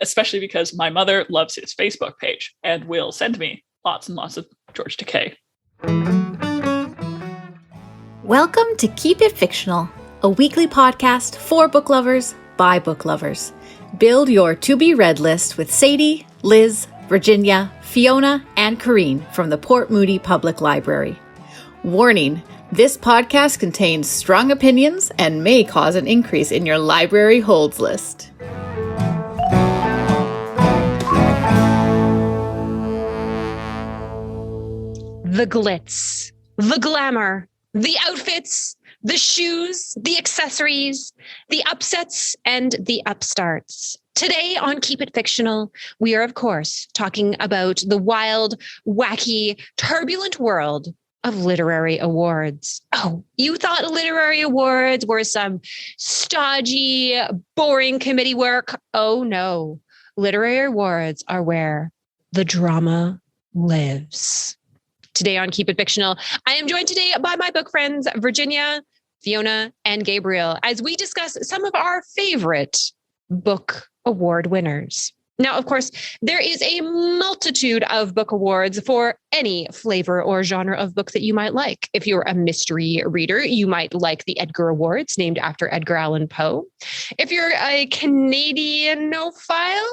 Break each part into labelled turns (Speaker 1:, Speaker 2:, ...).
Speaker 1: especially because my mother loves his Facebook page and will send me lots and lots of George Takei.
Speaker 2: Welcome to Keep It Fictional, a weekly podcast for book lovers by book lovers. Build your to-be-read list with Sadie, Liz, Virginia, Fiona, and Corrine from the Port Moody Public Library. Warning, this podcast contains strong opinions and may cause an increase in your library holds list.
Speaker 3: The glitz, the glamour, the outfits, the shoes, the accessories, the upsets, and the upstarts. Today on Keep It Fictional, we are, of course, talking about the wild, wacky, turbulent world of literary awards. Oh, you thought literary awards were some stodgy, boring committee work? Oh no, literary awards are where the drama lives. Today on Keep It Fictional, I am joined today by my book friends, Virginia, Fiona, and Gabriel, as we discuss some of our favorite book award winners. Now, of course, there is a multitude of book awards for any flavor or genre of book that you might like. If you're a mystery reader, you might like the Edgar Awards, named after Edgar Allan Poe. If you're a Canadianophile,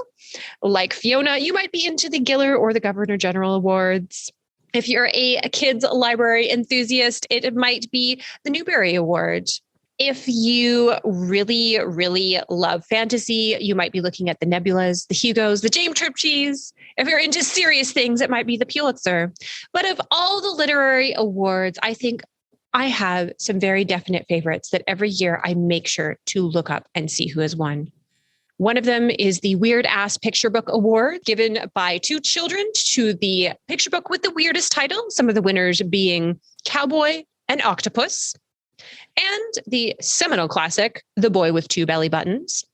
Speaker 3: like Fiona, you might be into the Giller or the Governor General Awards. If you're a kids library enthusiast, it might be the Newbery Award. If you really, really love fantasy, you might be looking at the Nebulas, the Hugos, the James Tripcheys. If you're into serious things, it might be the Pulitzer. But of all the literary awards, I think I have some very definite favorites that every year I make sure to look up and see who has won. One of them is the Weird Ass Picture Book Award, given by two children to the picture book with the weirdest title, some of the winners being Cowboy and Octopus, and the seminal classic, The Boy with Two Belly Buttons.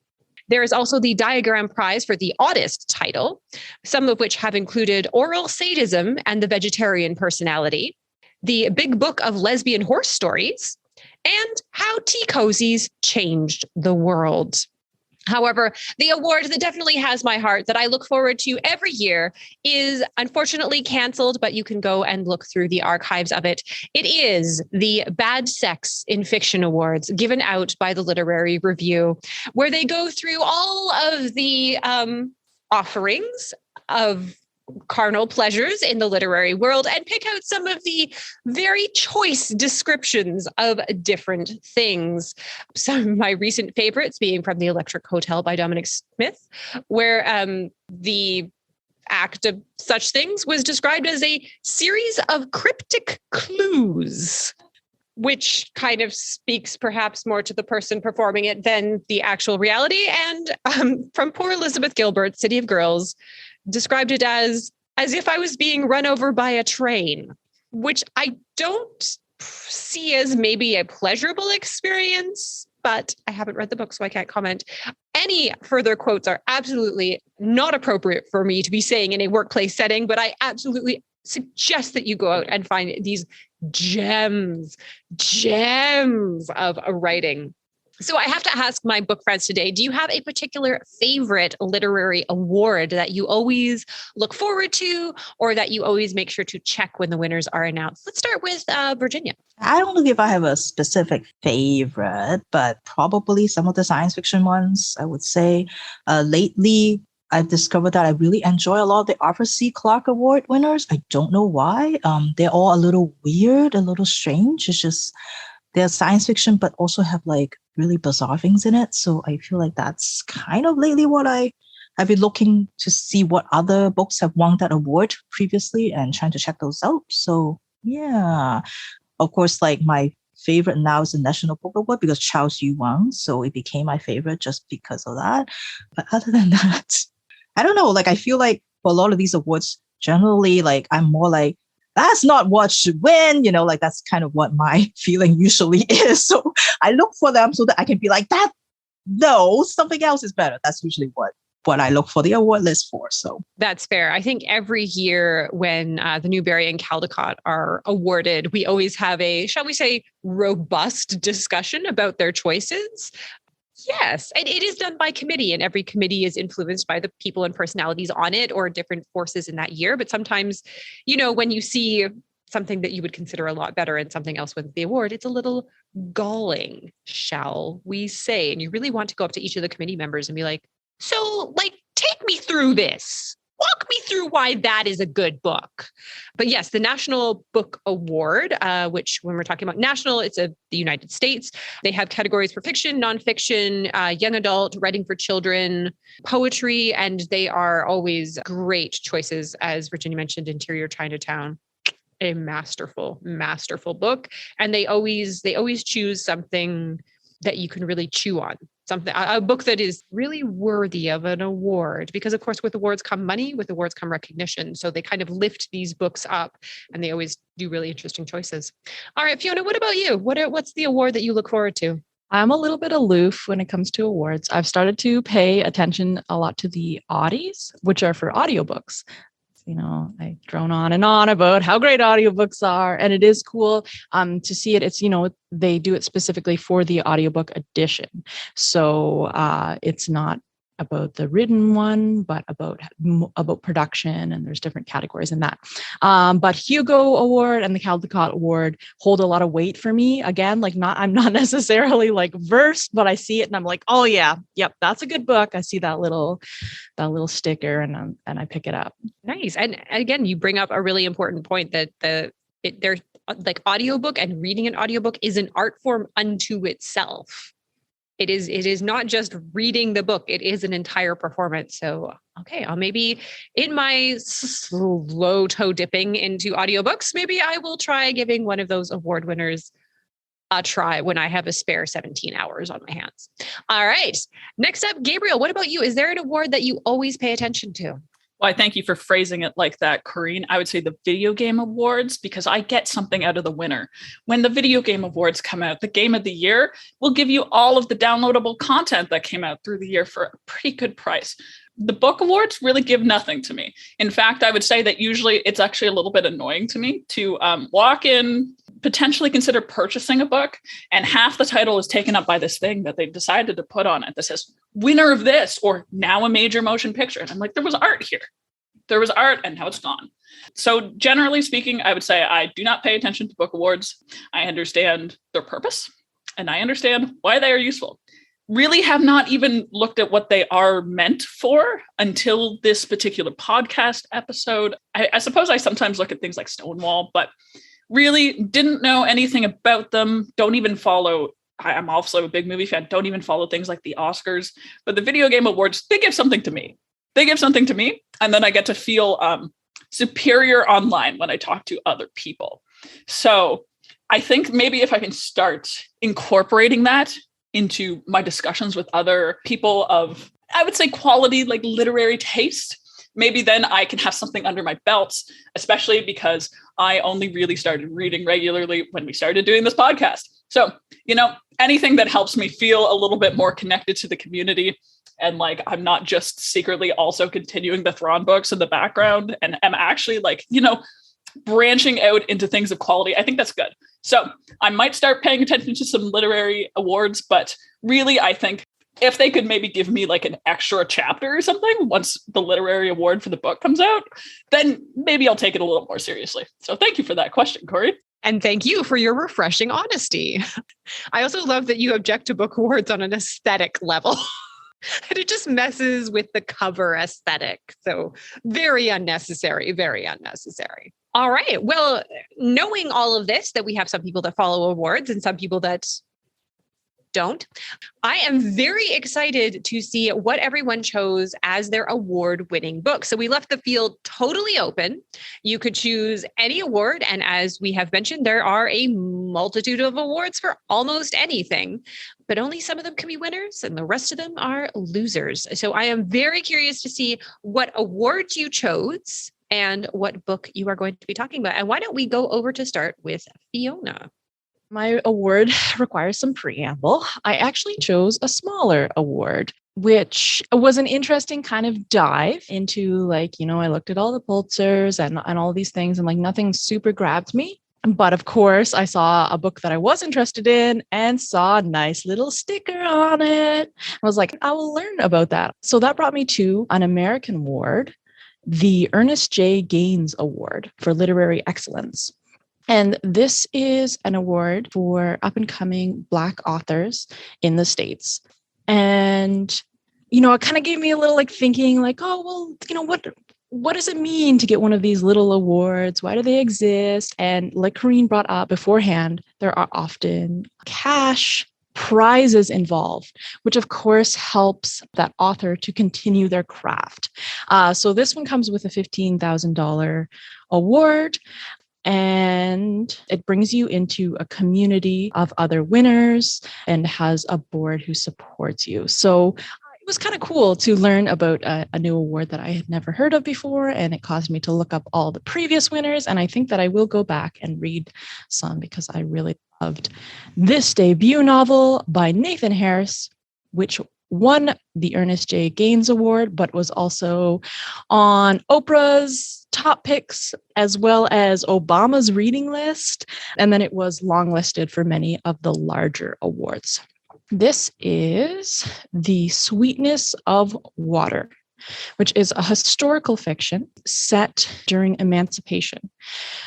Speaker 3: There is also the Diagram Prize for the oddest title, some of which have included Oral Sadism and the Vegetarian Personality, the Big Book of Lesbian Horse Stories, and How Tea Cozies Changed the World. However, the award that definitely has my heart that I look forward to every year is unfortunately canceled, but you can go and look through the archives of it. It is the Bad Sex in Fiction Awards given out by the Literary Review, where they go through all of the offerings of carnal pleasures in the literary world and pick out some of the very choice descriptions of different things. Some of my recent favorites being from The Electric Hotel by Dominic Smith, where the act of such things was described as a series of cryptic clues, which kind of speaks perhaps more to the person performing it than the actual reality. And from poor Elizabeth Gilbert, City of Girls, described it as if I was being run over by a train, which I don't see as maybe a pleasurable experience, but I haven't read the book, so I can't comment. Any further quotes are absolutely not appropriate for me to be saying in a workplace setting, but I absolutely suggest that you go out and find these gems of writing. So I have to ask my book friends today, do you have a particular favorite literary award that you always look forward to or that you always make sure to check when the winners are announced? Let's start with Virginia.
Speaker 4: I don't know if I have a specific favorite, but probably some of the science fiction ones, I would say. Lately, I've discovered that I really enjoy a lot of the Arthur C. Clarke Award winners. I don't know why. They're all a little weird, a little strange. It's just they're science fiction, but also have like really bizarre things in it. So I feel like that's kind of lately what I've been looking to see what other books have won that award previously and trying to check those out. So yeah, of course, like my favorite now is the National Book Award because Charles Yu won. So it became my favorite just because of that. But other than that, I don't know. Like I feel like for a lot of these awards, generally, like I'm more like, that's not what should win, like that's kind of what my feeling usually is. So I look for them so that I can be like, no, something else is better. That's usually what I look for the award list for. So
Speaker 3: that's fair. I think every year when the Newbery and Caldecott are awarded, we always have a, shall we say, robust discussion about their choices. Yes, and it is done by committee, and every committee is influenced by the people and personalities on it or different forces in that year. But sometimes, when you see something that you would consider a lot better and something else wins the award, it's a little galling, shall we say. And you really want to go up to each of the committee members and be like, so take me through this. Walk me through why that is a good book. But yes, the National Book Award, which when we're talking about national, it's the United States. They have categories for fiction, nonfiction, young adult, writing for children, poetry, and they are always great choices. As Virginia mentioned, Interior Chinatown, a masterful, masterful book. And they always choose something that you can really chew on. A book that is really worthy of an award, because of course with awards come money, with awards come recognition. So they kind of lift these books up and they always do really interesting choices. All right, Fiona, what about you? What's the award that you look forward to?
Speaker 1: I'm a little bit aloof when it comes to awards. I've started to pay attention a lot to the Audies, which are for audiobooks. I drone on and on about how great audiobooks are, and it is cool to see it. It's, they do it specifically for the audiobook edition. So it's not about the written one, but about production, and there's different categories in that. But Hugo Award and the Caldecott Award hold a lot of weight for me. Again, I'm not necessarily versed, but I see it and I'm like, oh yeah, yep, that's a good book. I see that little sticker and I pick it up.
Speaker 3: Nice. And again, you bring up a really important point that there's audiobook and reading an audiobook is an art form unto itself. It is not just reading the book. It is an entire performance. So, okay, I'll maybe in my slow toe dipping into audiobooks, maybe I will try giving one of those award winners a try when I have a spare 17 hours on my hands. All right. Next up, Gabriel, what about you? Is there an award that you always pay attention to?
Speaker 1: Well, I thank you for phrasing it like that, Corrine. I would say the video game awards, because I get something out of the winner. When the video game awards come out, the game of the year will give you all of the downloadable content that came out through the year for a pretty good price. The book awards really give nothing to me. In fact, I would say that usually it's actually a little bit annoying to me to walk in, potentially consider purchasing a book, and half the title is taken up by this thing that they decided to put on it that says winner of this or now a major motion picture. And I'm like, there was art here. There was art and now it's gone. So generally speaking, I would say I do not pay attention to book awards. I understand their purpose and I understand why they are useful. Really have not even looked at what they are meant for until this particular podcast episode. I suppose I sometimes look at things like Stonewall, but really didn't know anything about them. Don't even follow. I'm also a big movie fan. Don't even follow things like the Oscars. But the video game awards, they give something to me. And then I get to feel superior online when I talk to other people. So I think maybe if I can start incorporating that into my discussions with other people of, I would say, quality, literary taste, maybe then I can have something under my belts, especially because I only really started reading regularly when we started doing this podcast. So, anything that helps me feel a little bit more connected to the community, and I'm not just secretly also continuing the Thrawn books in the background and am actually branching out into things of quality. I think that's good. So I might start paying attention to some literary awards, but really I think if they could maybe give me an extra chapter or something once the literary award for the book comes out, then maybe I'll take it a little more seriously. So thank you for that question, Corey.
Speaker 3: And thank you for your refreshing honesty. I also love that you object to book awards on an aesthetic level. And it just messes with the cover aesthetic. So very unnecessary, very unnecessary. All right. Well, knowing all of this, that we have some people that follow awards and some people that don't, I am very excited to see what everyone chose as their award-winning book. So we left the field totally open. You could choose any award. And as we have mentioned, there are a multitude of awards for almost anything, but only some of them can be winners and the rest of them are losers. So I am very curious to see what awards you chose and what book you are going to be talking about. And why don't we go over to start with Fiona?
Speaker 1: My award requires some preamble. I actually chose a smaller award, which was an interesting kind of dive into I looked at all the Pulitzers and all these things and nothing super grabbed me.
Speaker 5: But of course, I saw a book that I was interested in and saw a nice little sticker on it. I was like, I will learn about that. So that brought me to an American award, the Ernest J. Gaines Award for Literary Excellence. And this is an award for up and coming Black authors in the States. And, it kind of gave me a little thinking oh, well, what does it mean to get one of these little awards? Why do they exist? And like Corrine brought up beforehand, there are often cash prizes involved, which of course helps that author to continue their craft. So this one comes with a $15,000 award. And it brings you into a community of other winners and has a board who supports you. So it was kind of cool to learn about a new award that I had never heard of before. And it caused me to look up all the previous winners. And I think that I will go back and read some because I really loved this debut novel by Nathan Harris, which won the Ernest J. Gaines Award, but was also on Oprah's top picks as well as Obama's reading list. And then it was longlisted for many of the larger awards. This is The Sweetness of Water, which is a historical fiction set during emancipation.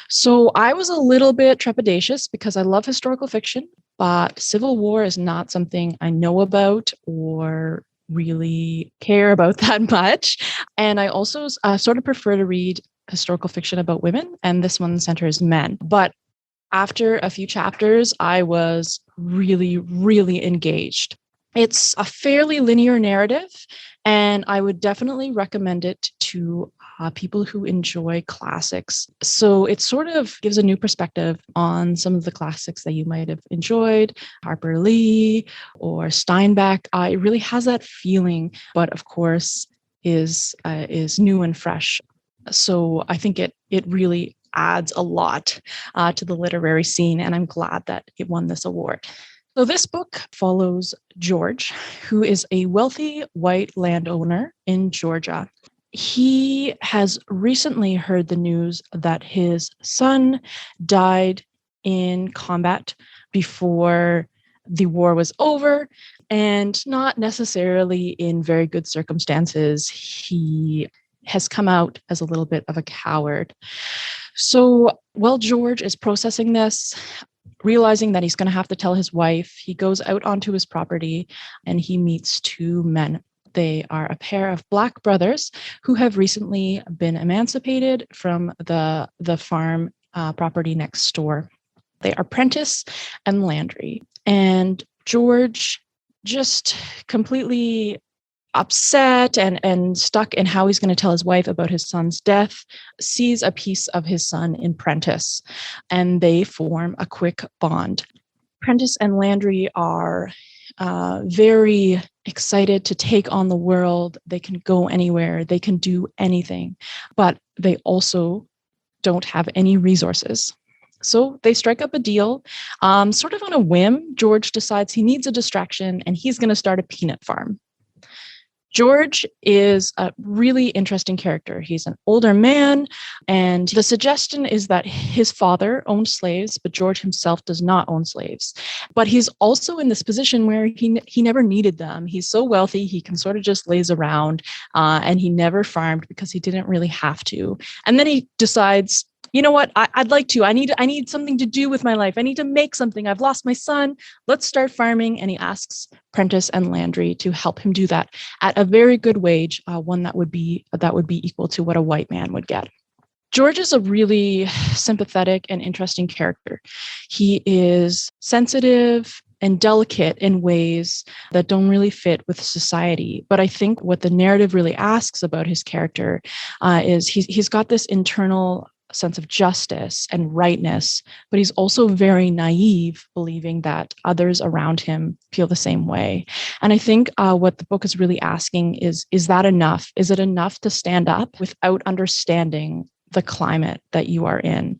Speaker 5: So I was a little bit trepidatious because I love historical fiction, but Civil War is not something I know about or really care about that much. And I also sort of prefer to read historical fiction about women, and this one centers men. But after a few chapters, I was really, really engaged. It's a fairly linear narrative, and I would definitely recommend it to people who enjoy classics. So it sort of gives a new perspective on some of the classics that you might have enjoyed, Harper Lee or Steinbeck. It really has that feeling, but of course is new and fresh. So I think it really adds a lot to the literary scene, and I'm glad that it won this award. So this book follows George, who is a wealthy white landowner in Georgia. He has recently heard the news that his son died in combat before the war was over, and not necessarily in very good circumstances. He has come out as a little bit of a coward. So while George is processing this, realizing that he's going to have to tell his wife, he goes out onto his property and he meets two men. They are a pair of Black brothers who have recently been emancipated from the farm property next door. They are Prentice and Landry. And George, just completely upset and stuck in how he's going to tell his wife about his son's death, sees a piece of his son in Prentice, and they form a quick bond. Prentice and Landry are very excited to take on the world. They can go anywhere. They can do anything, but they also don't have any resources. So they strike up a deal. Sort of on a whim, George decides he needs a distraction and he's going to start a peanut farm. George is a really interesting character. He's an older man, and the suggestion is that his father owned slaves, but George himself does not own slaves. But he's also in this position where he never needed them. He's so wealthy, he can sort of just laze around, and he never farmed because he didn't really have to. And then he decides, you know what, I'd like to. I need something to do with my life. I need to make something. I've lost my son. Let's start farming. And he asks Prentice and Landry to help him do that at a very good wage, one that would be equal to what a white man would get. George is a really sympathetic and interesting character. He is sensitive and delicate in ways that don't really fit with society. But I think what the narrative really asks about his character is he's got this internal sense of justice and rightness, but he's also very naive, believing that others around him feel the same way. And I think what the book is really asking is that enough? Is it enough to stand up without understanding the climate that you are in?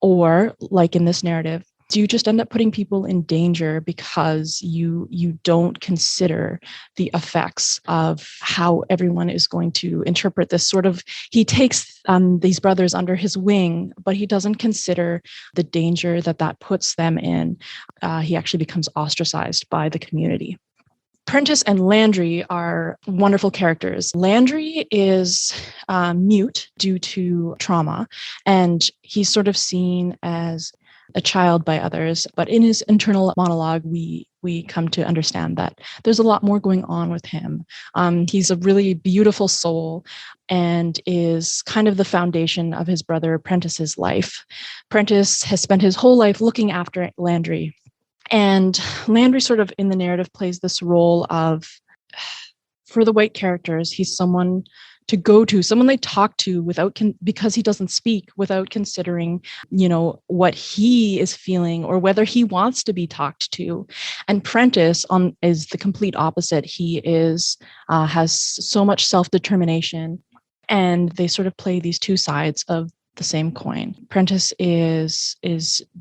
Speaker 5: Or, like in this narrative, you just end up putting people in danger because you don't consider the effects of how everyone is going to interpret this sort of. He takes these brothers under his wing, but he doesn't consider the danger that puts them in. He actually becomes ostracized by the community. Prentice and Landry are wonderful characters. Landry is mute due to trauma, and he's sort of seen as a child by others. But in his internal monologue, we come to understand that there's a lot more going on with him. He's a really beautiful soul and is kind of the foundation of his brother Prentice's life. Prentice has spent his whole life looking after Landry. And Landry sort of in the narrative plays this role of, for the white characters, he's someone to go to, someone they talk to because he doesn't speak, without considering, what he is feeling or whether he wants to be talked to. And Prentice is the complete opposite. He has so much self-determination, and they sort of play these two sides of the same coin. Prentice is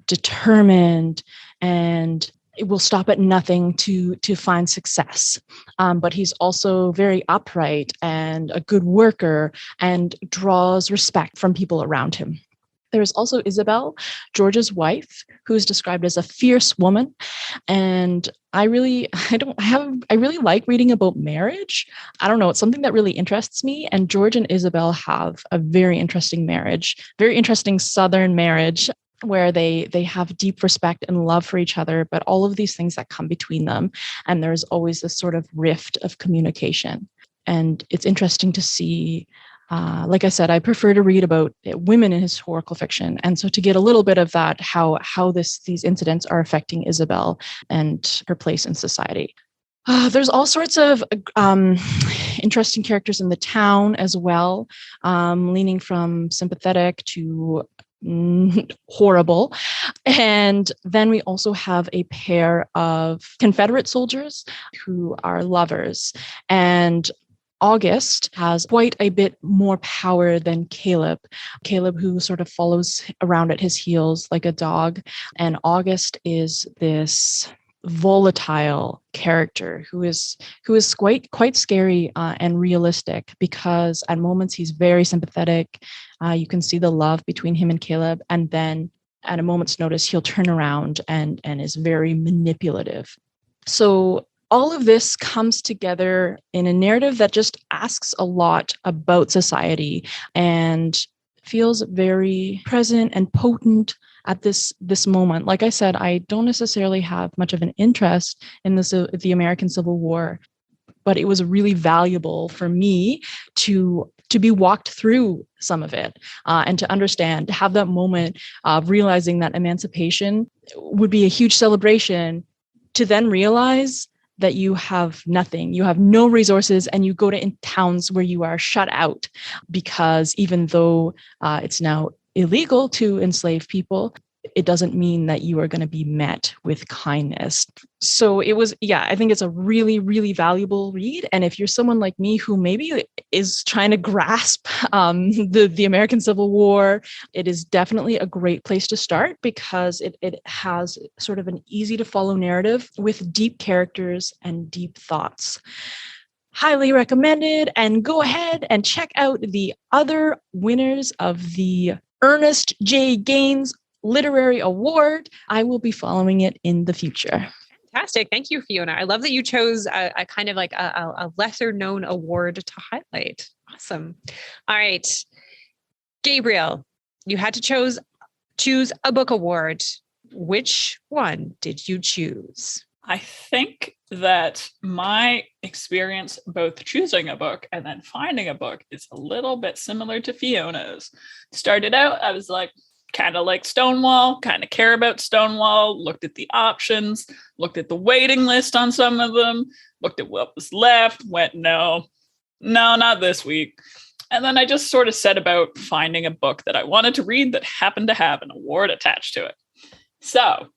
Speaker 5: determined and it will stop at nothing to find success. But he's also very upright and a good worker and draws respect from people around him. There's also Isabel, George's wife, who's described as a fierce woman. And I really like reading about marriage. I don't know, it's something that really interests me. And George and Isabel have a very interesting marriage, very interesting Southern marriage, where they have deep respect and love for each other, but all of these things that come between them. And there's always this sort of rift of communication. And it's interesting to see. Like I said, I prefer to read about women in historical fiction. And so to get a little bit of that, how these incidents are affecting Isabel and her place in society. There's all sorts of interesting characters in the town as well, leaning from sympathetic to horrible. And then we also have a pair of Confederate soldiers who are lovers. And August has quite a bit more power than Caleb. Caleb, who sort of follows around at his heels like a dog. And August is this volatile character who is quite scary and realistic, because at moments he's very sympathetic. You can see the love between him and Caleb. And then at a moment's notice, he'll turn around and is very manipulative. So all of this comes together in a narrative that just asks a lot about society and feels very present and potent at this moment. Like I said, I don't necessarily have much of an interest in the American Civil War, but it was really valuable for me to be walked through some of it and to understand, to have that moment of realizing that emancipation would be a huge celebration, to then realize that you have nothing, you have no resources, and you go to towns where you are shut out, because even though it's now illegal to enslave people, it doesn't mean that you are going to be met with kindness. So it was, I think it's a really, really valuable read. And if you're someone like me who maybe is trying to grasp the American Civil War, it is definitely a great place to start, because it has sort of an easy to follow narrative with deep characters and deep thoughts. Highly recommended. And go ahead and check out the other winners of the Ernest J. Gaines Literary Award. I will be following it in the future.
Speaker 3: Fantastic. Thank you, Fiona. I love that you chose a kind of like a lesser known award to highlight. Awesome. All right. Gabriel, you had to choose a book award. Which one did you choose?
Speaker 1: I think that my experience both choosing a book and then finding a book is a little bit similar to Fiona's. Started out, I was like, kind of like Stonewall, kind of care about Stonewall, looked at the options, looked at the waiting list on some of them, looked at what was left, went, no, not this week. And then I just sort of set about finding a book that I wanted to read that happened to have an award attached to it. So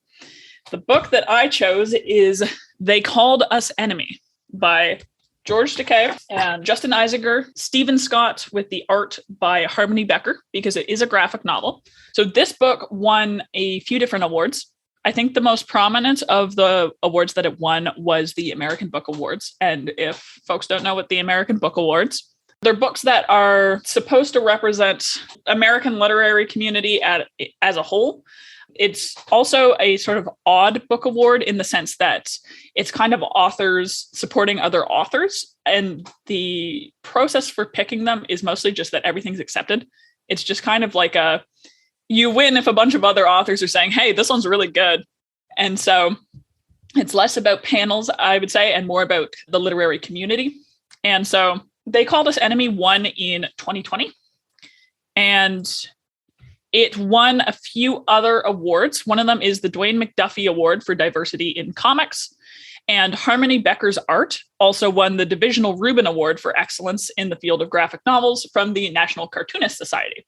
Speaker 1: the book that I chose is They Called Us Enemy by George Takei and Justin Eisinger, Stephen Scott with the art by Harmony Becker, because it is a graphic novel. So this book won a few different awards. I think the most prominent of the awards that it won was the American Book Awards. And if folks don't know what the American Book Awards, they're books that are supposed to represent American literary community as a whole. It's also a sort of odd book award in the sense that it's kind of authors supporting other authors. And the process for picking them is mostly just that everything's accepted. It's just kind of like you win if a bunch of other authors are saying, hey, this one's really good. And so it's less about panels, I would say, and more about the literary community. And so They Called Us Enemy won in 2020. And it won a few other awards. One of them is the Dwayne McDuffie Award for Diversity in Comics. And Harmony Becker's art also won the Divisional Reuben Award for Excellence in the Field of Graphic Novels from the National Cartoonist Society.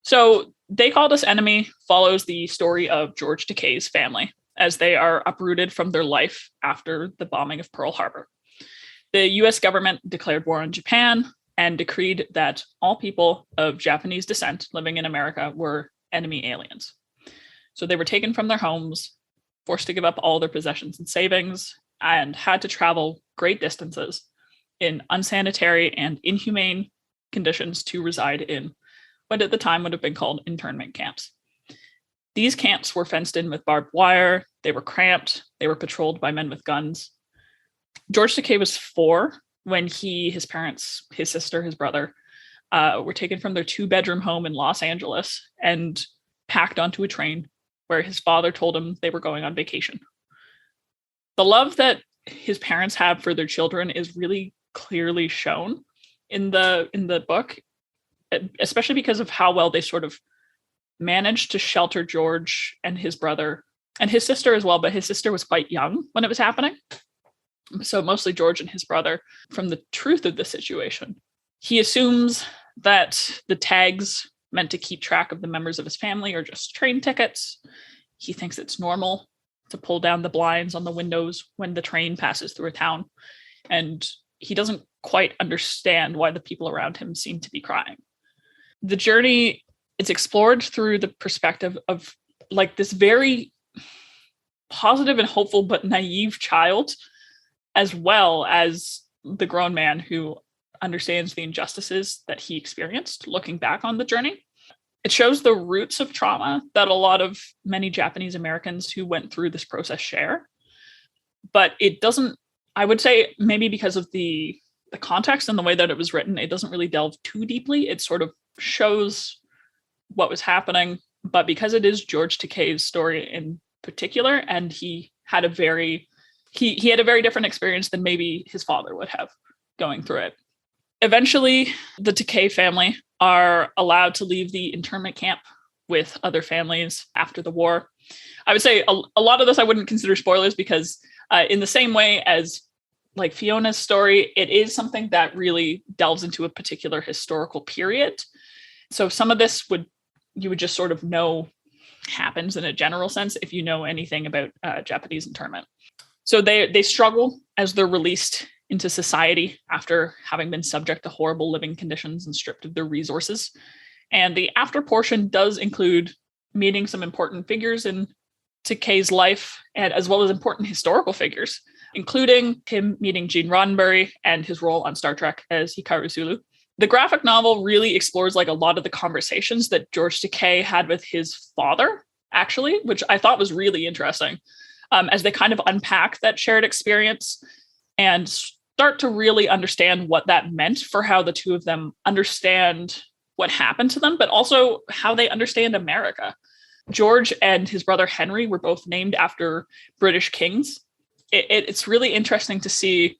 Speaker 1: So They Called Us Enemy follows the story of George Takei's family as they are uprooted from their life after the bombing of Pearl Harbor. The US government declared war on Japan and decreed that all people of Japanese descent living in America were enemy aliens. So they were taken from their homes, forced to give up all their possessions and savings, and had to travel great distances in unsanitary and inhumane conditions to reside in what at the time would have been called internment camps. These camps were fenced in with barbed wire, they were cramped, they were patrolled by men with guns. George Takei was 4 when his parents, his sister, his brother, were taken from their 2-bedroom home in Los Angeles and packed onto a train where his father told him they were going on vacation. The love that his parents have for their children is really clearly shown in the book, especially because of how well they sort of managed to shelter George and his brother and his sister as well, but his sister was quite young when it was happening. So mostly George and his brother from the truth of the situation. He assumes that the tags meant to keep track of the members of his family are just train tickets. He thinks it's normal to pull down the blinds on the windows when the train passes through a town. And he doesn't quite understand why the people around him seem to be crying. The journey is explored through the perspective of like this very positive and hopeful but naive child, as well as the grown man who understands the injustices that he experienced looking back on the journey. It shows the roots of trauma that many Japanese Americans who went through this process share. But it doesn't, I would say maybe because of the context and the way that it was written, it doesn't really delve too deeply. It sort of shows what was happening. But because it is George Takei's story in particular, and he had a very different experience than maybe his father would have going through it. Eventually, the Takei family are allowed to leave the internment camp with other families after the war. I would say a lot of this I wouldn't consider spoilers because in the same way as like Fiona's story, it is something that really delves into a particular historical period. So some of this you would just sort of know happens in a general sense if you know anything about Japanese internment. So they struggle as they're released into society after having been subject to horrible living conditions and stripped of their resources. And the after portion does include meeting some important figures in Takei's life, and as well as important historical figures, including him meeting Gene Roddenberry and his role on Star Trek as Hikaru Sulu. The graphic novel really explores like a lot of the conversations that George Takei had with his father, actually, which I thought was really interesting. As they kind of unpack that shared experience and start to really understand what that meant for how the two of them understand what happened to them, but also how they understand America. George and his brother Henry were both named after British kings. It's really interesting to see,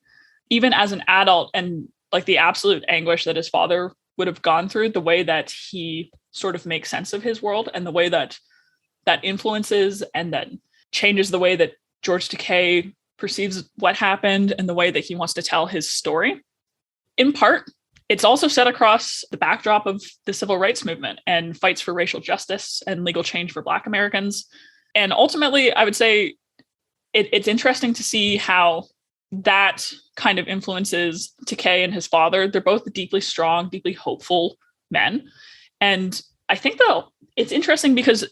Speaker 1: even as an adult, and like the absolute anguish that his father would have gone through, the way that he sort of makes sense of his world and the way that influences and that changes the way that George Takei perceives what happened and the way that he wants to tell his story. In part, it's also set across the backdrop of the civil rights movement and fights for racial justice and legal change for Black Americans. And ultimately, I would say it's interesting to see how that kind of influences Takei and his father. They're both deeply strong, deeply hopeful men. And I think, though, it's interesting because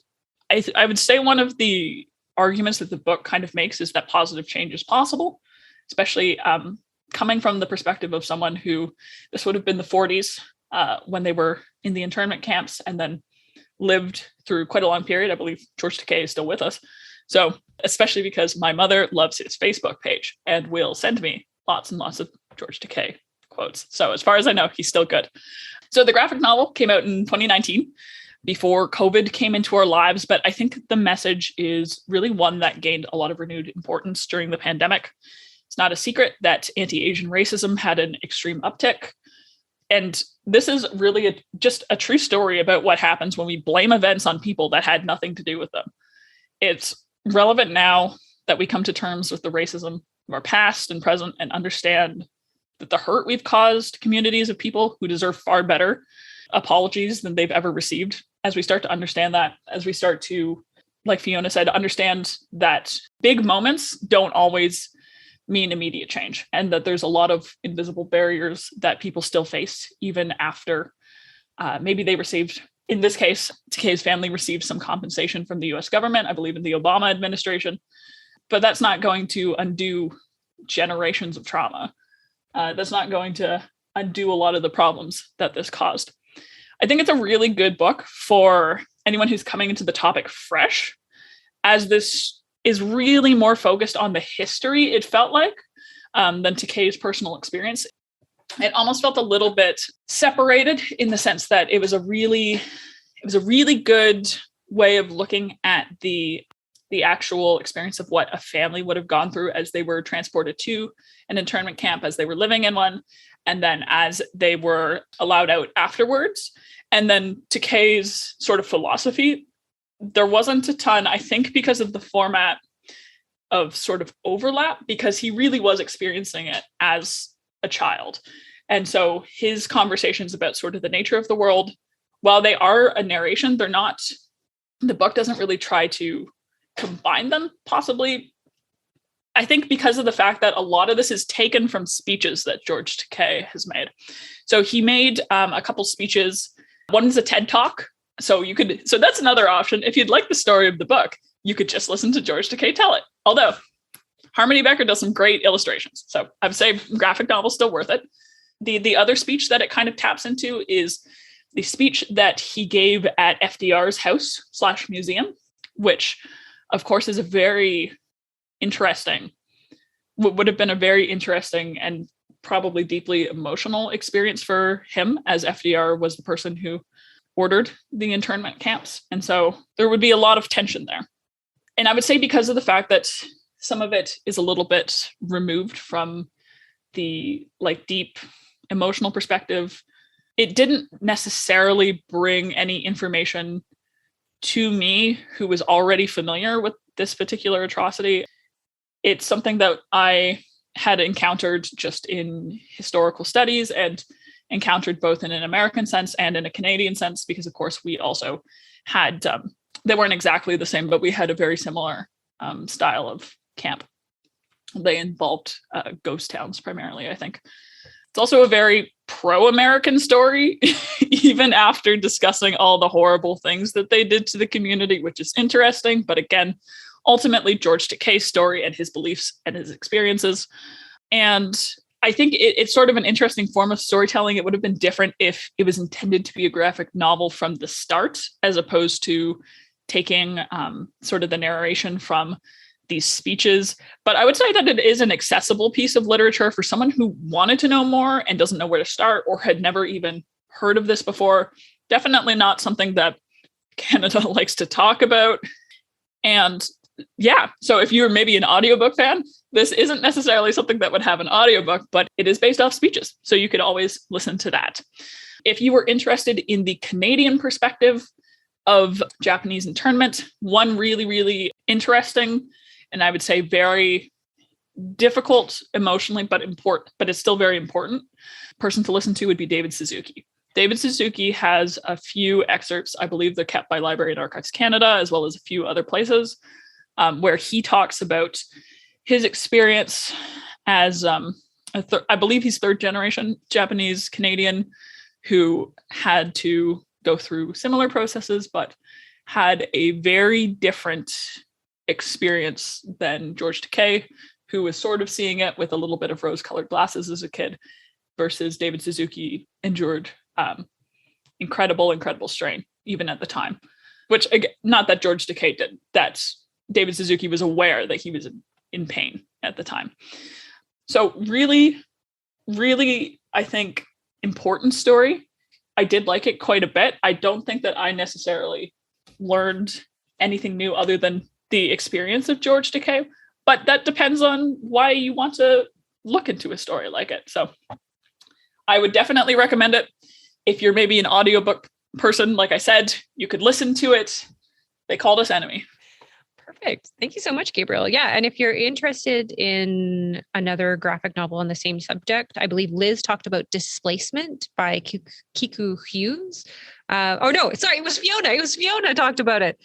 Speaker 1: I would say one of the arguments that the book kind of makes is that positive change is possible, especially coming from the perspective of someone who, this would have been the 40s when they were in the internment camps and then lived through quite a long period. I believe George Takei is still with us. So especially because my mother loves his Facebook page and will send me lots and lots of George Takei quotes. So as far as I know, he's still good. So the graphic novel came out in 2019 before COVID came into our lives. But I think the message is really one that gained a lot of renewed importance during the pandemic. It's not a secret that anti-Asian racism had an extreme uptick. And this is really just a true story about what happens when we blame events on people that had nothing to do with them. It's relevant now that we come to terms with the racism of our past and present and understand that the hurt we've caused communities of people who deserve far better apologies than they've ever received. As we start to understand that, as we start to, like Fiona said, understand that big moments don't always mean immediate change, and that there's a lot of invisible barriers that people still face even after maybe they received, in this case, Takei's family received some compensation from the US government, I believe in the Obama administration, but that's not going to undo generations of trauma. That's not going to undo a lot of the problems that this caused. I think it's a really good book for anyone who's coming into the topic fresh, as this is really more focused on the history, it felt like, than Takei's personal experience. It almost felt a little bit separated in the sense that it was a really good way of looking at the actual experience of what a family would have gone through as they were transported to an internment camp, as they were living in one, and then as they were allowed out afterwards. And then Takei's sort of philosophy, there wasn't a ton, I think, because of the format of sort of overlap, because he really was experiencing it as a child. And so his conversations about sort of the nature of the world, while they are a narration, they're not, the book doesn't really try to combine them, possibly. I think because of the fact that a lot of this is taken from speeches that George Takei has made. So he made a couple speeches. One is a TED Talk. So that's another option. If you'd like the story of the book, you could just listen to George Takei tell it. Although Harmony Becker does some great illustrations. So I would say graphic novel still worth it. The other speech that it kind of taps into is the speech that he gave at FDR's house/museum, which of course is a very interesting, would have been a very interesting and probably deeply emotional experience for him, as FDR was the person who ordered the internment camps. And so there would be a lot of tension there. And I would say because of the fact that some of it is a little bit removed from the deep emotional perspective, it didn't necessarily bring any information to me who was already familiar with this particular atrocity. It's something that I had encountered just in historical studies and encountered both in an American sense and in a Canadian sense, because of course we also had, they weren't exactly the same, but we had a very similar style of camp. They involved ghost towns primarily, I think. It's also a very pro-American story, even after discussing all the horrible things that they did to the community, which is interesting. But again, ultimately George Takei's story and his beliefs and his experiences. And I think it's sort of an interesting form of storytelling. It would have been different if it was intended to be a graphic novel from the start, as opposed to taking sort of the narration from these speeches. But I would say that it is an accessible piece of literature for someone who wanted to know more and doesn't know where to start or had never even heard of this before. Definitely not something that Canada likes to talk about. And yeah, so if you're maybe an audiobook fan, this isn't necessarily something that would have an audiobook, but it is based off speeches. So you could always listen to that. If you were interested in the Canadian perspective of Japanese internment, one really, really interesting, and I would say very difficult emotionally, but important, but it's still very important person to listen to would be David Suzuki. David Suzuki has a few excerpts, I believe they're kept by Library and Archives Canada, as well as a few other places, where he talks about his experience as, I believe he's third generation Japanese Canadian who had to go through similar processes, but had a very different experience than George Takei, who was sort of seeing it with a little bit of rose-colored glasses as a kid, versus David Suzuki endured incredible strain, even at the time. Which, again, not that George Takei did. That's David Suzuki was aware that he was in pain at the time. So really, really, I think, important story. I did like it quite a bit. I don't think that I necessarily learned anything new other than the experience of George Takei, but that depends on why you want to look into a story like it. So I would definitely recommend it. If you're maybe an audiobook person, like I said, you could listen to it. They called us enemy.
Speaker 3: Perfect. Thank you so much, Gabriel. Yeah. And if you're interested in another graphic novel on the same subject, I believe Liz talked about Displacement by Kiku Hughes. It was Fiona. It was Fiona talked about it,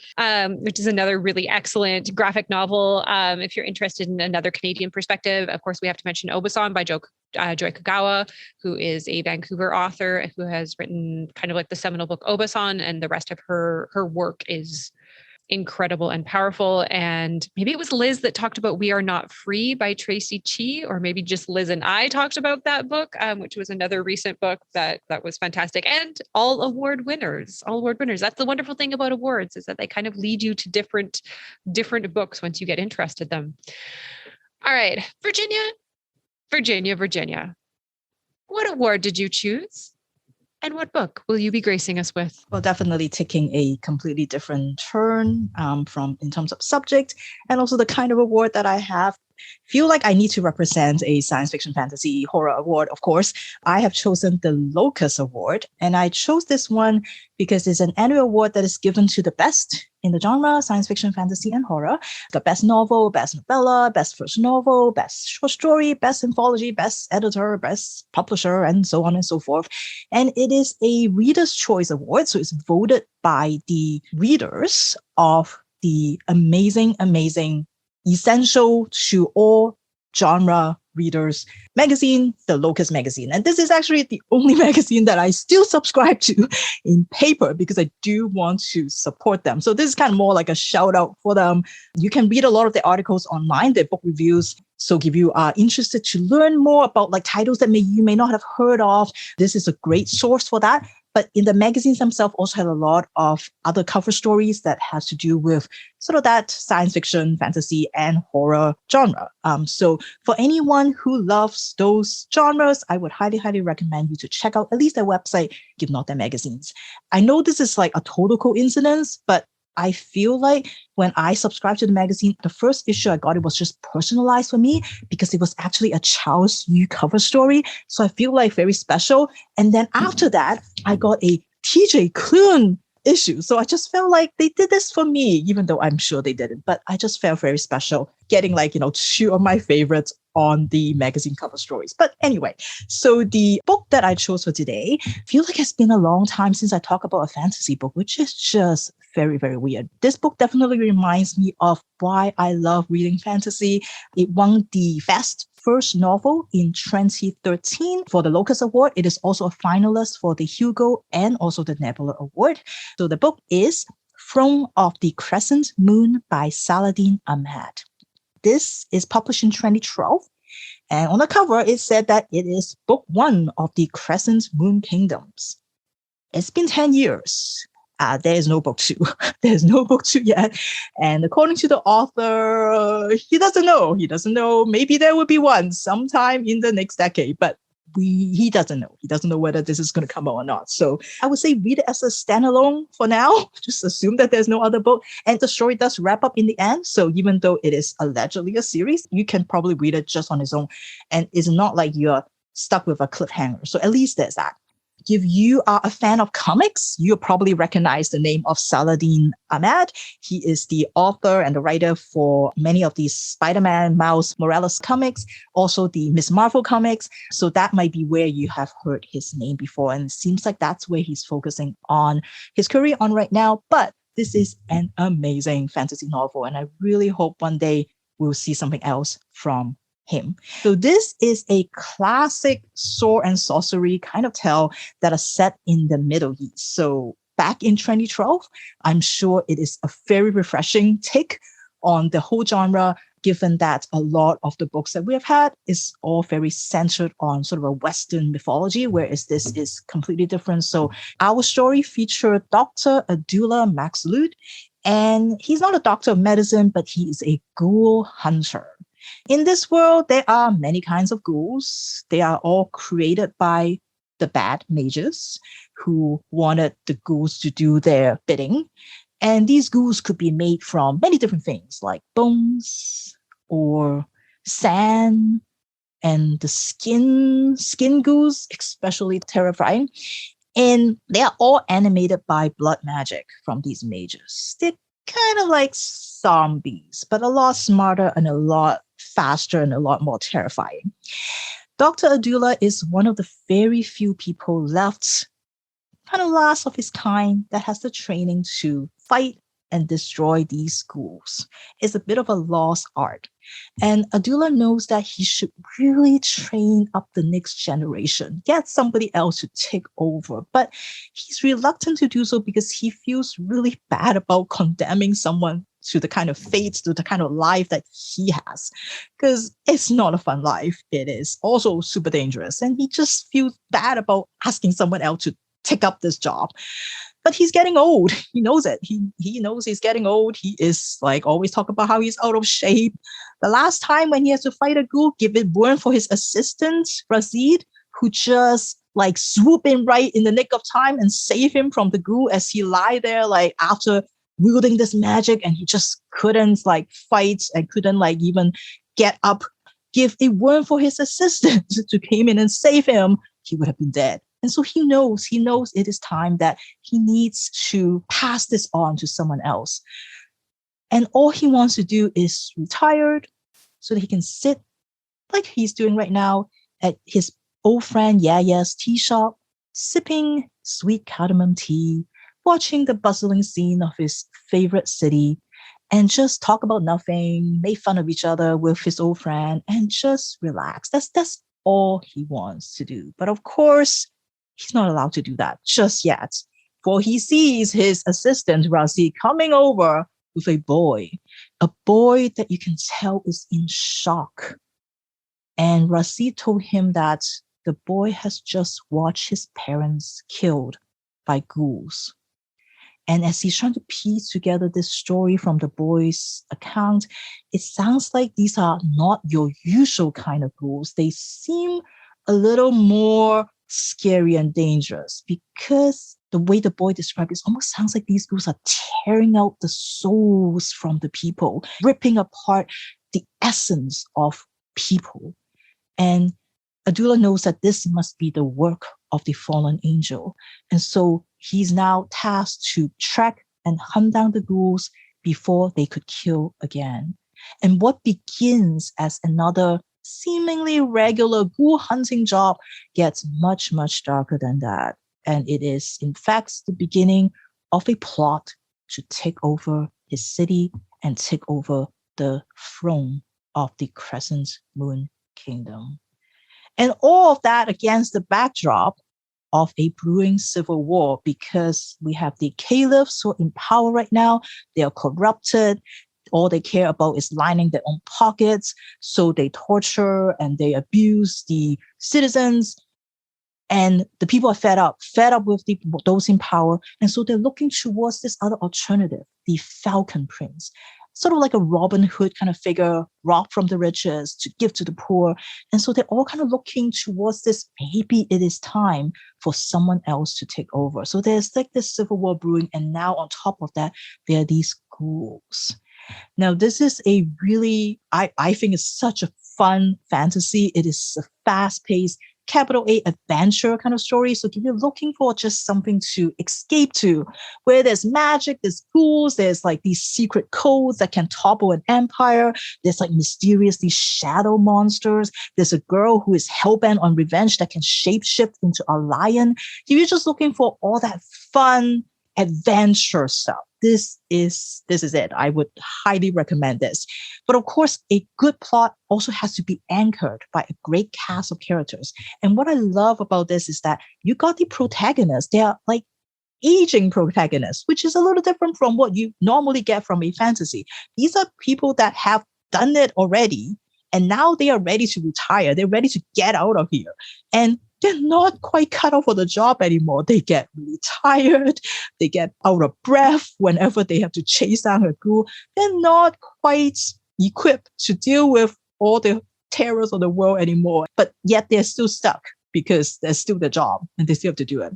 Speaker 3: which is another really excellent graphic novel. If you're interested in another Canadian perspective, of course, we have to mention Obasan by Joy Kogawa, who is a Vancouver author who has written kind of like the seminal book Obasan, and the rest of her work is incredible and powerful. And maybe it was Liz that talked about We Are Not Free by Tracy Chi, or maybe just Liz and I talked about that book, which was another recent book that was fantastic. And all award winners. That's the wonderful thing about awards, is that they kind of lead you to different books once you get interested in them. All right, Virginia. What award did you choose? And what book will you be gracing us with?
Speaker 4: Well, definitely taking a completely different turn from in terms of subject and also the kind of award that I have. Feel like I need to represent a science fiction fantasy horror award, of course. I have chosen the Locus Award, and I chose this one because it's an annual award that is given to the best in the genre, science fiction, fantasy, and horror. The best novel, best novella, best first novel, best short story, best anthology, best editor, best publisher, and so on and so forth. And it is a Reader's Choice Award, so it's voted by the readers of the amazing essential to all genre readers magazine, the Locus magazine. And this is actually the only magazine that I still subscribe to in paper because I do want to support them. So this is kind of more like a shout out for them. You can read a lot of the articles online, their book reviews. So if you are interested to learn more about like titles that you may not have heard of, this is a great source for that. But in the magazines themselves also have a lot of other cover stories that has to do with sort of that science fiction, fantasy, and horror genre. So for anyone who loves those genres, I would highly, highly recommend you to check out at least their website, if not their magazines. I know this is like a total coincidence, but I feel like when I subscribed to the magazine, the first issue I got, it was just personalized for me because it was actually a Charles Yu cover story. So I feel like very special. And then after that, I got a TJ Klune issue. So I just felt like they did this for me, even though I'm sure they didn't. But I just felt very special getting like, two of my favorites on the magazine cover stories. But anyway, so the book that I chose for today, I feel like it's been a long time since I talk about a fantasy book, which is just very, very weird. This book definitely reminds me of why I love reading fantasy. It won the Best First Novel in 2013 for the Locus Award. It is also a finalist for the Hugo and also the Nebula Award. So the book is Throne of the Crescent Moon by Saladin Ahmed. This is published in 2012. And on the cover, it said that it is book 1 of the Crescent Moon Kingdoms. It's been 10 years. There is no book 2. There's no book 2 yet. And according to the author, he doesn't know. He doesn't know. Maybe there will be one sometime in the next decade, but he doesn't know. He doesn't know whether this is going to come out or not. So I would say read it as a standalone for now. Just assume that there's no other book. And the story does wrap up in the end. So even though it is allegedly a series, you can probably read it just on its own. And it's not like you're stuck with a cliffhanger. So at least there's that. If you are a fan of comics, you'll probably recognize the name of Saladin Ahmed. He is the author and the writer for many of these Spider-Man, Miles Morales comics, also the Ms. Marvel comics. So that might be where you have heard his name before. And it seems like that's where he's focusing on his career on right now. But this is an amazing fantasy novel. And I really hope one day we'll see something else from him. So this is a classic sword and sorcery kind of tale that are set in the Middle East. So back in 2012, I'm sure it is a very refreshing take on the whole genre, given that a lot of the books that we have had is all very centered on sort of a Western mythology, whereas this is completely different. So our story featured Dr. Abdullah Maxlud, and he's not a doctor of medicine, but he is a ghoul hunter. In this world, there are many kinds of ghouls. They are all created by the bad mages who wanted the ghouls to do their bidding. And these ghouls could be made from many different things like bones or sand, and the skin ghouls, especially terrifying. And they are all animated by blood magic from these mages. They're kind of like zombies, but a lot smarter and a lot faster and a lot more terrifying. Dr. Abdullah is one of the very few people left, kind of last of his kind, that has the training to fight and destroy these ghouls. It's a bit of a lost art. And Abdullah knows that he should really train up the next generation, get somebody else to take over. But he's reluctant to do so because he feels really bad about condemning someone to the kind of fate, to the kind of life that he has. Because it's not a fun life. It is also super dangerous. And he just feels bad about asking someone else to take up this job. But he's getting old. He knows it. He knows he's getting old. He is like always talk about how he's out of shape. The last time when he has to fight a ghoul, give it weren't for his assistant, Razid, who just like swoop in right in the nick of time and save him from the ghoul as he lie there like after wielding this magic, and he just couldn't like fight and couldn't like even get up. If it weren't for his assistant to came in and save him, he would have been dead. And so he knows it is time that he needs to pass this on to someone else. And all he wants to do is retire so that he can sit like he's doing right now at his old friend Yaya's tea shop, sipping sweet cardamom tea, watching the bustling scene of his favorite city, and just talk about nothing, make fun of each other with his old friend, and just relax. That's all he wants to do. But of course, he's not allowed to do that just yet, for he sees his assistant, Razi, coming over with a boy that you can tell is in shock. And Razi told him that the boy has just watched his parents killed by ghouls. And as he's trying to piece together this story from the boy's account, it sounds like these are not your usual kind of ghouls. They seem a little more scary and dangerous because the way the boy described it almost sounds like these ghouls are tearing out the souls from the people, ripping apart the essence of people. And Abdullah knows that this must be the work of the fallen angel. And so he's now tasked to track and hunt down the ghouls before they could kill again. And what begins as another seemingly regular ghoul hunting job gets much, much darker than that. And it is, in fact, the beginning of a plot to take over his city and take over the throne of the Crescent Moon Kingdom. And all of that against the backdrop of a brewing civil war, because we have the caliphs who are in power right now. They are corrupted. All they care about is lining their own pockets. So they torture and they abuse the citizens. And the people are fed up with those in power. And so they're looking towards this other alternative, the Falcon Prince. Sort of like a Robin Hood kind of figure, rob from the riches to give to the poor. And so they're all kind of looking towards this, maybe it is time for someone else to take over. So there's like this civil war brewing. And now on top of that, there are these ghouls. Now, this is a really, I think it's such a fun fantasy. It is a fast-paced, capital A adventure kind of story. So if you're looking for just something to escape to, where there's magic, there's ghouls, there's like these secret codes that can topple an empire, there's like mysterious these shadow monsters, there's a girl who is hellbent on revenge that can shapeshift into a lion. If you're just looking for all that fun adventure stuff, this is it. I would highly recommend this. But of course, a good plot also has to be anchored by a great cast of characters. And what I love about this is that you got the protagonists. They are like aging protagonists, which is a little different from what you normally get from a fantasy. These are people that have done it already, and now they are ready to retire. They're ready to get out of here. And they're not quite cut out for the job anymore. They get really tired. They get out of breath whenever they have to chase down a ghoul. They're not quite equipped to deal with all the terrors of the world anymore, but yet they're still stuck because there's still the job and they still have to do it.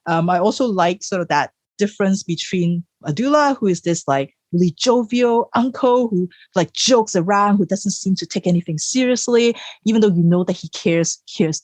Speaker 4: I also like sort of that difference between Adula, who is this like really jovial uncle who like jokes around, who doesn't seem to take anything seriously, even though you know that he cares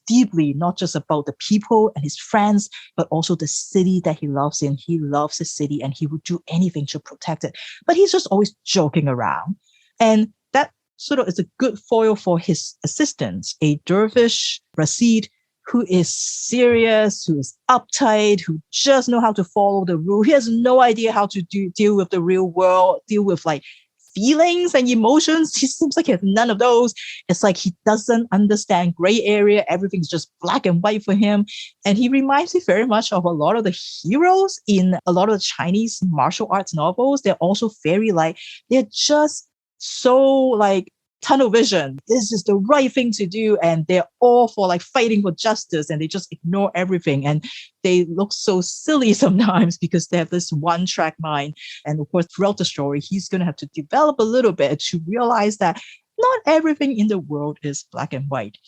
Speaker 4: deeply, not just about the people and his friends, but also the city that he loves in. He loves the city and he would do anything to protect it. But he's just always joking around. And that sort of is a good foil for his assistant, a dervish, Rashid, who is serious, who is uptight, who just know how to follow the rule. He has no idea how to deal with the real world, deal with like feelings and emotions. He seems like he has none of those. It's like he doesn't understand gray area. Everything's just black and white for him. And he reminds me very much of a lot of the heroes in a lot of the Chinese martial arts novels. They're also very like, they're just so like tunnel vision. This is the right thing to do. And they're all for like fighting for justice and they just ignore everything. And they look so silly sometimes because they have this one track mind. And of course, throughout the story, he's going to have to develop a little bit to realize that not everything in the world is black and white.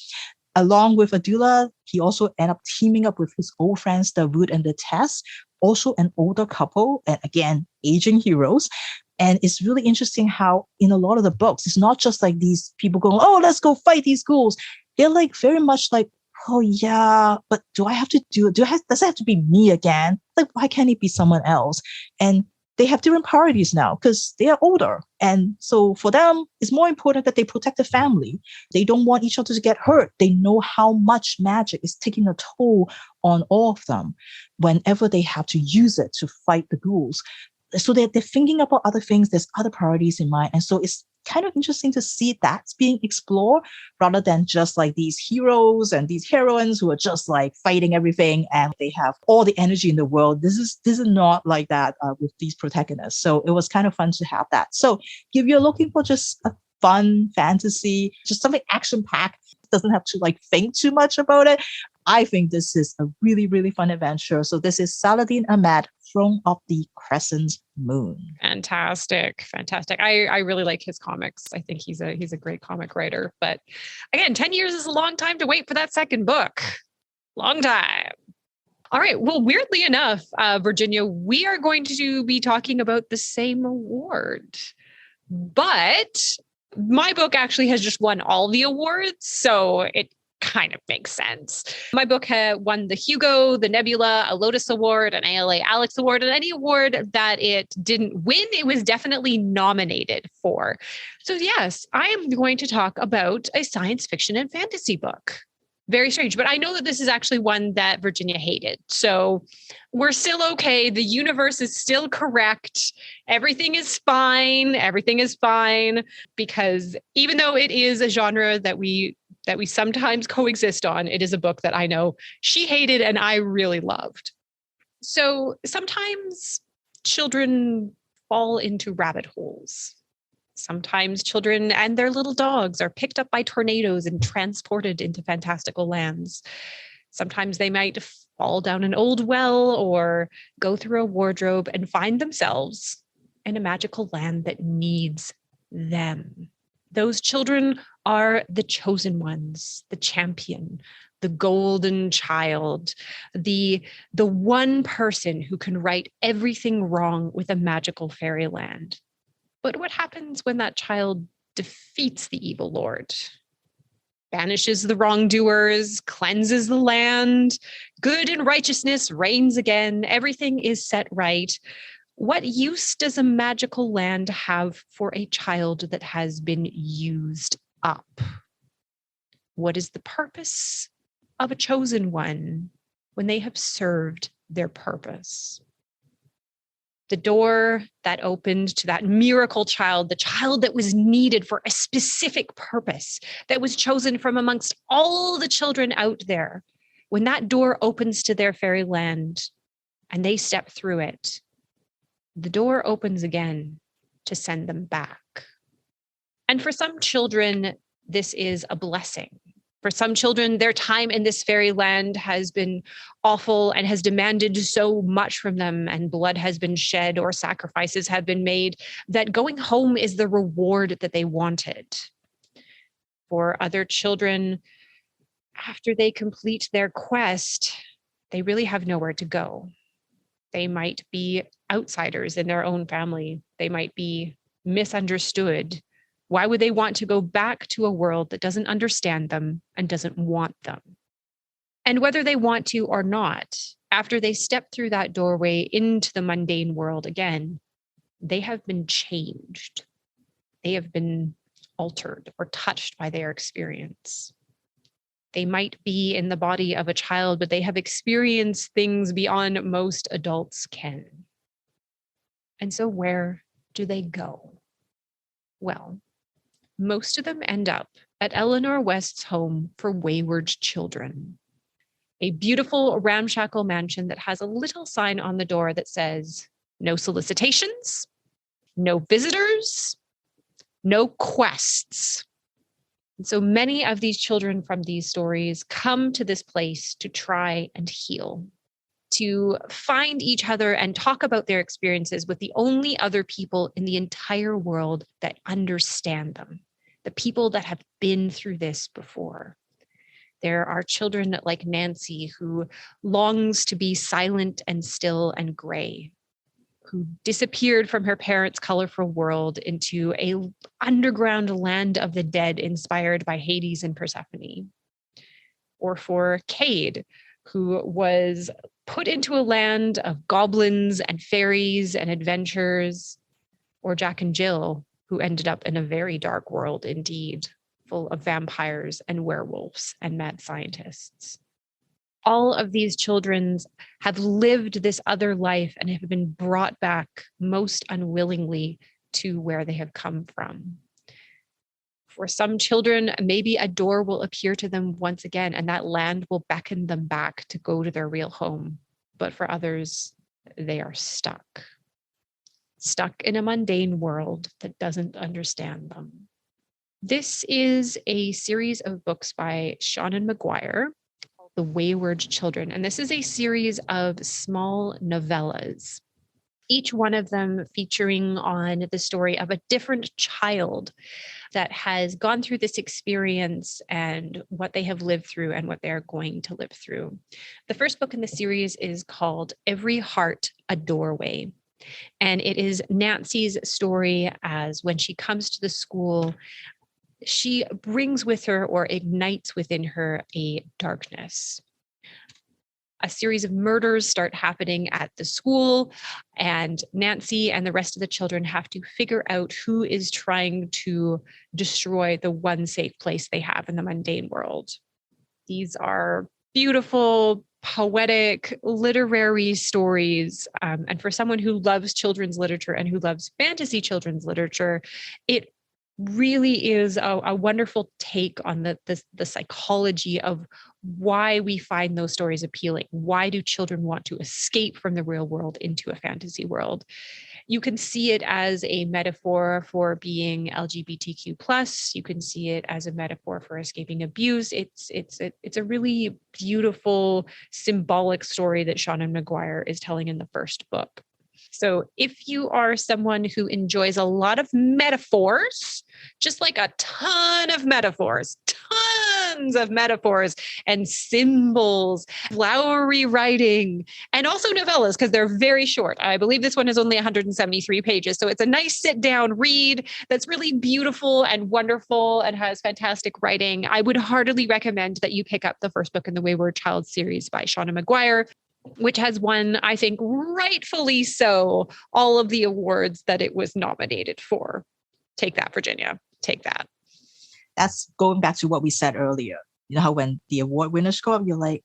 Speaker 4: Along with Adula, he also ended up teaming up with his old friends, Dawood and the Tess, also an older couple, and again, aging heroes. And it's really interesting how in a lot of the books, it's not just like these people going, oh, let's go fight these ghouls. They're like very much like, oh yeah, but do I have to do it? Does it have to be me again? Like, why can't it be someone else? And they have different priorities now because they are older. And so for them, it's more important that they protect the family. They don't want each other to get hurt. They know how much magic is taking a toll on all of them whenever they have to use it to fight the ghouls. So they're thinking about other things. There's other priorities in mind. And so it's kind of interesting to see that's being explored rather than just like these heroes and these heroines who are just like fighting everything and they have all the energy in the world. This is not like that with these protagonists. So it was kind of fun to have that. So if you're looking for just a fun fantasy, just something action-packed, doesn't have to like think too much about it, I think this is a really, really fun adventure. So this is Saladin Ahmed, Throne of the Crescent Moon.
Speaker 3: Fantastic. I really like his comics. I think he's a great comic writer. But again, 10 years is a long time to wait for that second book. Long time. All right. Well, weirdly enough, Virginia, we are going to be talking about the same award. But my book actually has just won all the awards. So it kind of makes sense. My book had won the Hugo, the Nebula, a Lotus Award, an ALA Alex Award, and any award that it didn't win, it was definitely nominated for. So yes, I am going to talk about a science fiction and fantasy book. Very strange, but I know that this is actually one that Virginia hated. So we're still okay. The universe is still correct. Everything is fine. Because even though it is a genre that we sometimes coexist on, it is a book that I know she hated and I really loved. So sometimes children fall into rabbit holes. Sometimes children and their little dogs are picked up by tornadoes and transported into fantastical lands. Sometimes they might fall down an old well or go through a wardrobe and find themselves in a magical land that needs them. Those children are the chosen ones, the champion, the golden child, the one person who can right everything wrong with a magical fairyland. But what happens when that child defeats the evil lord? Banishes the wrongdoers, cleanses the land, good and righteousness reigns again, everything is set right. What use does a magical land have for a child that has been used up? What is the purpose of a chosen one when they have served their purpose? The door that opened to that miracle child, the child that was needed for a specific purpose, that was chosen from amongst all the children out there. When that door opens to their fairyland, and they step through it, the door opens again to send them back. And for some children, this is a blessing. For some children, their time in this fairyland has been awful and has demanded so much from them, and blood has been shed or sacrifices have been made, that going home is the reward that they wanted. For other children, after they complete their quest, they really have nowhere to go. They might be outsiders in their own family. They might be misunderstood. Why would they want to go back to a world that doesn't understand them and doesn't want them? And whether they want to or not, after they step through that doorway into the mundane world again, they have been changed. They have been altered or touched by their experience. They might be in the body of a child, but they have experienced things beyond most adults can. And so where do they go? Well, most of them end up at Eleanor West's home for wayward children, a beautiful ramshackle mansion that has a little sign on the door that says, no solicitations, no visitors, no quests. And so many of these children from these stories come to this place to try and heal, to find each other and talk about their experiences with the only other people in the entire world that understand them, the people that have been through this before. There are children like Nancy, who longs to be silent and still and gray, who disappeared from her parents' colorful world into an underground land of the dead inspired by Hades and Persephone. Or for Cade, who was put into a land of goblins and fairies and adventures. Or Jack and Jill, who ended up in a very dark world indeed, full of vampires and werewolves and mad scientists. All of these children have lived this other life and have been brought back most unwillingly to where they have come from. For some children, maybe a door will appear to them once again, and that land will beckon them back to go to their real home. But for others, they are stuck in a mundane world that doesn't understand them. This is a series of books by Seanan McGuire, The Wayward Children. And this is a series of small novellas, each one of them featuring on the story of a different child that has gone through this experience and what they have lived through and what they're going to live through. The first book in the series is called Every Heart a Doorway. And it is Nancy's story as when she comes to the school, she brings with her or ignites within her a darkness. A series of murders start happening at the school, and Nancy and the rest of the children have to figure out who is trying to destroy the one safe place they have in the mundane world. These are beautiful, poetic, literary stories. And for someone who loves children's literature and who loves fantasy children's literature, it really is a wonderful take on the psychology of why we find those stories appealing. Why do children want to escape from the real world into a fantasy world? You can see it as a metaphor for being LGBTQ+. You can see it as a metaphor for escaping abuse. It's a really beautiful, symbolic story that Seanan McGuire is telling in the first book. So if you are someone who enjoys a lot of metaphors, just like a ton of metaphors, tons of metaphors and symbols, flowery writing, and also novellas, because they're very short. I believe this one is only 173 pages. So it's a nice sit down read that's really beautiful and wonderful and has fantastic writing. I would heartily recommend that you pick up the first book in the Wayward Child series by Seanan McGuire, which has won, I think, rightfully so, all of the awards that it was nominated for. Take that, Virginia. Take that.
Speaker 4: That's going back to what we said earlier. You know how when the award winners go up, you're like,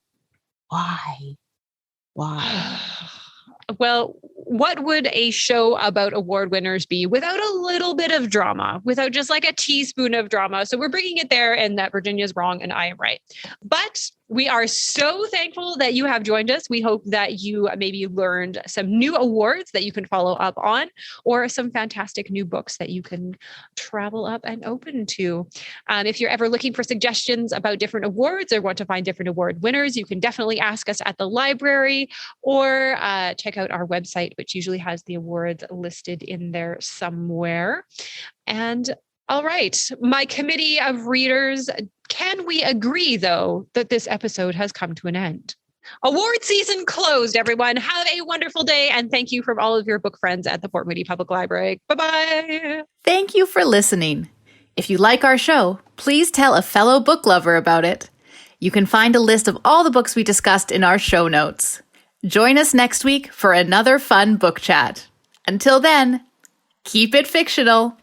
Speaker 4: why? Why?
Speaker 3: Well, what would a show about award winners be without a little bit of drama, without just like a teaspoon of drama? So we're bringing it there, and that Virginia's wrong and I am right. But We are so thankful that you have joined us. We hope that you maybe learned some new awards that you can follow up on, or some fantastic new books that you can travel up and open to. If you're ever looking for suggestions about different awards or want to find different award winners, you can definitely ask us at the library, or check out our website, which usually has the awards listed in there somewhere. And all right, my committee of readers, can we agree, though, that this episode has come to an end? Award season closed, everyone. Have a wonderful day, and thank you from all of your book friends at the Port Moody Public Library. Bye-bye.
Speaker 2: Thank you for listening. If you like our show, please tell a fellow book lover about it. You can find a list of all the books we discussed in our show notes. Join us next week for another fun book chat. Until then, keep it fictional.